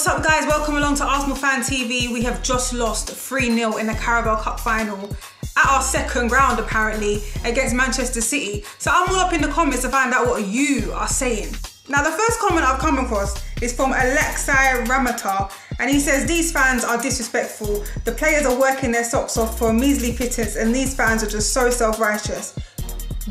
What's up guys, welcome along to ArsenalFanTV. We have just lost 3-0 in the Carabao Cup final at our second ground apparently against Manchester City. So I'm all up in the comments to find out what you are saying. Now the first comment I've come across is from Alexei Ramata, and he says these fans are disrespectful. The players are working their socks off for a measly pittance and these fans are just so self-righteous.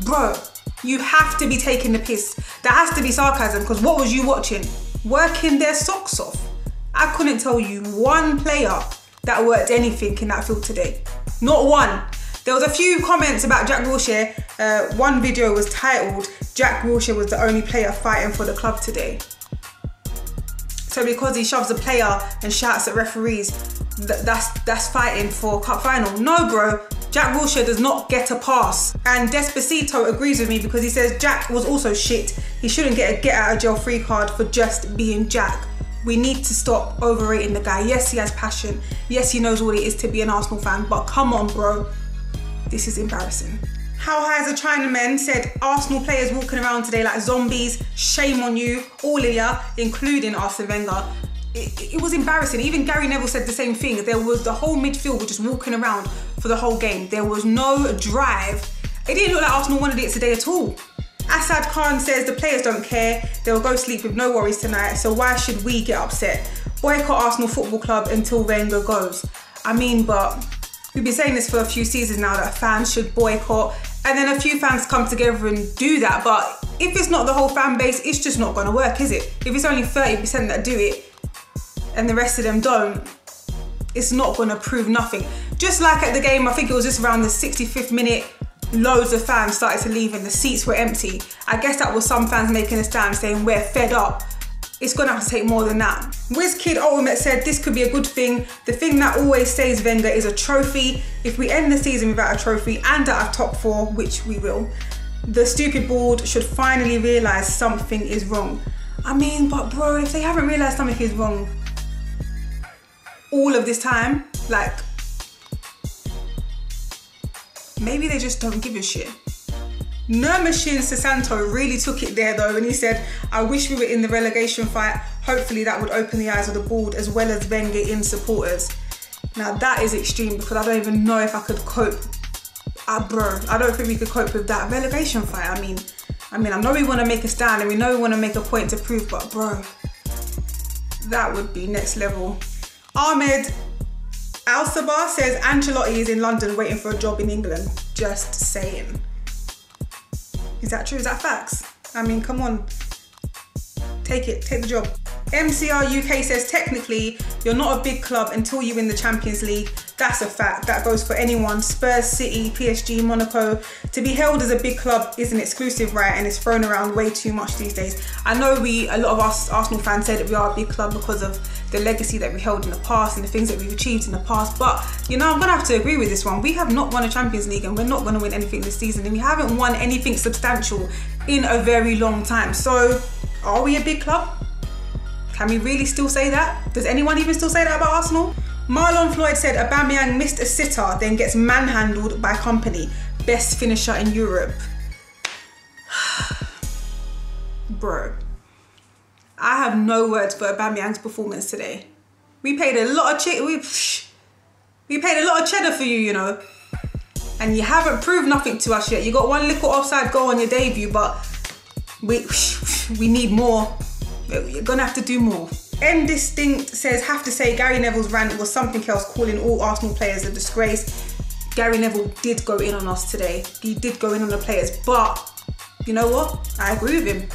Bro, you have to be taking the piss. That has to be sarcasm, because what was you watching? Working their socks off. I couldn't tell you one player that worked anything in that field today. Not one. There was a few comments about Jack Wilshere. One video was titled, Jack Wilshere was the only player fighting for the club today. So because he shoves a player and shouts at referees, that's fighting for cup final. No bro, Jack Wilshere does not get a pass. And Despacito agrees with me because he says Jack was also shit. He shouldn't get a get out of jail free card for just being Jack. We need to stop overrating the guy. Yes, he has passion. Yes, he knows what it is to be an Arsenal fan, but come on bro, this is embarrassing. How High as a Chinaman said, Arsenal players walking around today like zombies, shame on you, all of ya, including Arsene Wenger. It was embarrassing. Even Gary Neville said the same thing. There was the whole midfield were just walking around for the whole game. There was no drive. It didn't look like Arsenal wanted it today at all. Asad Khan says the players don't care. They'll go sleep with no worries tonight, so why should we get upset? Boycott Arsenal Football Club until Wenger goes. I mean, but we've been saying this for a few seasons now that fans should boycott, and then a few fans come together and do that, but if it's not the whole fan base, it's just not gonna work, is it? If it's only 30% that do it and the rest of them don't, it's not gonna prove nothing. Just like at the game, I think it was just around the 65th minute, loads of fans started to leave and the seats were empty. I guess that was some fans making a stand saying we're fed up. It's gonna have to take more than that. WizKid Ultimate said this could be a good thing. The thing that always stays Wenger is a trophy. If we end the season without a trophy and out of top 4, which we will, the stupid board should finally realise something is wrong. I mean, but bro, if they haven't realised something is wrong all of this time, like, maybe they just don't give a shit. Nurmashin Sasanto really took it there though, and he said, I wish we were in the relegation fight. Hopefully that would open the eyes of the board as well as Wenger in supporters. Now that is extreme because I don't even know if I could cope. Bro, I don't think we could cope with that relegation fight. I mean, I know we want to make a stand and we know we want to make a point to prove, but bro, that would be next level. Ahmed Al-Sabah says Ancelotti is in London waiting for a job in England. Just saying. Is that true? Is that facts? I mean, come on. Take it, take the job. MCR UK says technically you're not a big club until you win the Champions League. That's a fact. That goes for anyone. Spurs, City, PSG, Monaco. To be held as a big club is an exclusive right and it's thrown around way too much these days. I know a lot of us Arsenal fans say that we are a big club because of the legacy that we held in the past and the things that we've achieved in the past, but you know, I'm gonna have to agree with this one. We have not won a Champions League and we're not gonna win anything this season, and we haven't won anything substantial in a very long time. So are we a big club? Can we really still say that? Does anyone even still say that about Arsenal? Marlon Floyd said Aubameyang missed a sitter, then gets manhandled by company. Best finisher in Europe. Bro, I have no words for Aubameyang's performance today. We paid a lot of we paid a lot of cheddar for you, you know, and you haven't proved nothing to us yet. You got one little offside goal on your debut, but we need more. You're gonna have to do more. M Distinct says, have to say Gary Neville's rant was something else, calling all Arsenal players a disgrace. Gary Neville did go in on us today. He did go in on the players, but you know what? I agree with him.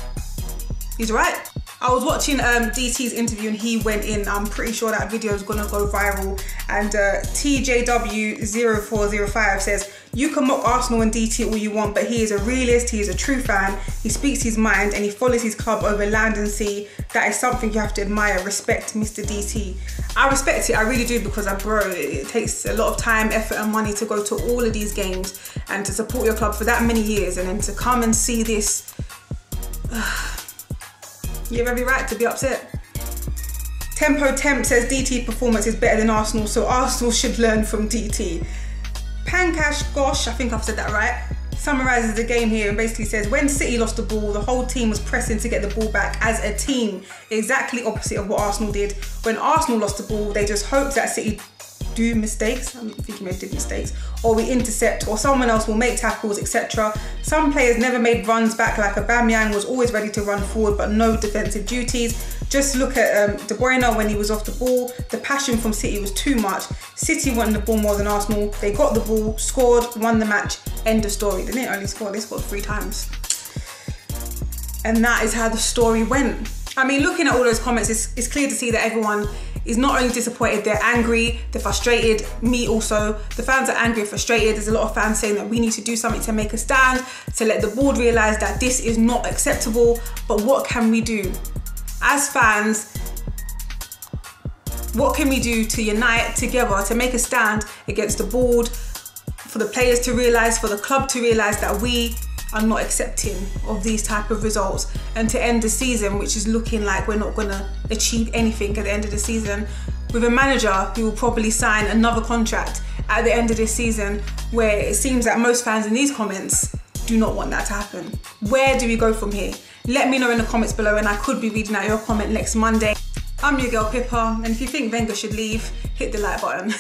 He's right. I was watching DT's interview and he went in. I'm pretty sure that video is gonna go viral. And TJW0405 says, you can mock Arsenal and DT all you want, but he is a realist, he is a true fan, he speaks his mind and he follows his club over land and sea. That is something you have to admire. Respect, Mr. DT. I respect it, I really do, because bro, it takes a lot of time, effort and money to go to all of these games and to support your club for that many years, and then to come and see this. You have every right to be upset. Tempo Temp says DT performance is better than Arsenal, so Arsenal should learn from DT. Pankash Gosh, I think I've said that right, summarises the game here and basically says, when City lost the ball, the whole team was pressing to get the ball back as a team. Exactly opposite of what Arsenal did. When Arsenal lost the ball, they just hoped that City do mistakes, I'm thinking they did mistakes, or we intercept, or someone else will make tackles, etc. Some players never made runs back, like Aubameyang was always ready to run forward but no defensive duties. Just look at De Bruyne when he was off the ball. The passion from City was too much. City wanted the ball more than Arsenal. They got the ball, scored, won the match, end of story. They didn't only score, they scored 3 times. And that is how the story went. I mean, looking at all those comments, it's clear to see that everyone is not only disappointed, they're angry, they're frustrated, me also. The fans are angry and frustrated. There's a lot of fans saying that we need to do something to make a stand, to let the board realise that this is not acceptable. But what can we do? As fans, what can we do to unite together, to make a stand against the board, for the players to realise, for the club to realise that we are not accepting of these type of results, and to end the season, which is looking like we're not going to achieve anything at the end of the season, with a manager who will probably sign another contract at the end of this season, where it seems that most fans in these comments do not want that to happen. Where do we go from here? Let me know in the comments below, and I could be reading out your comment next Monday. I'm your girl Pippa, and if you think Wenger should leave, hit the like button.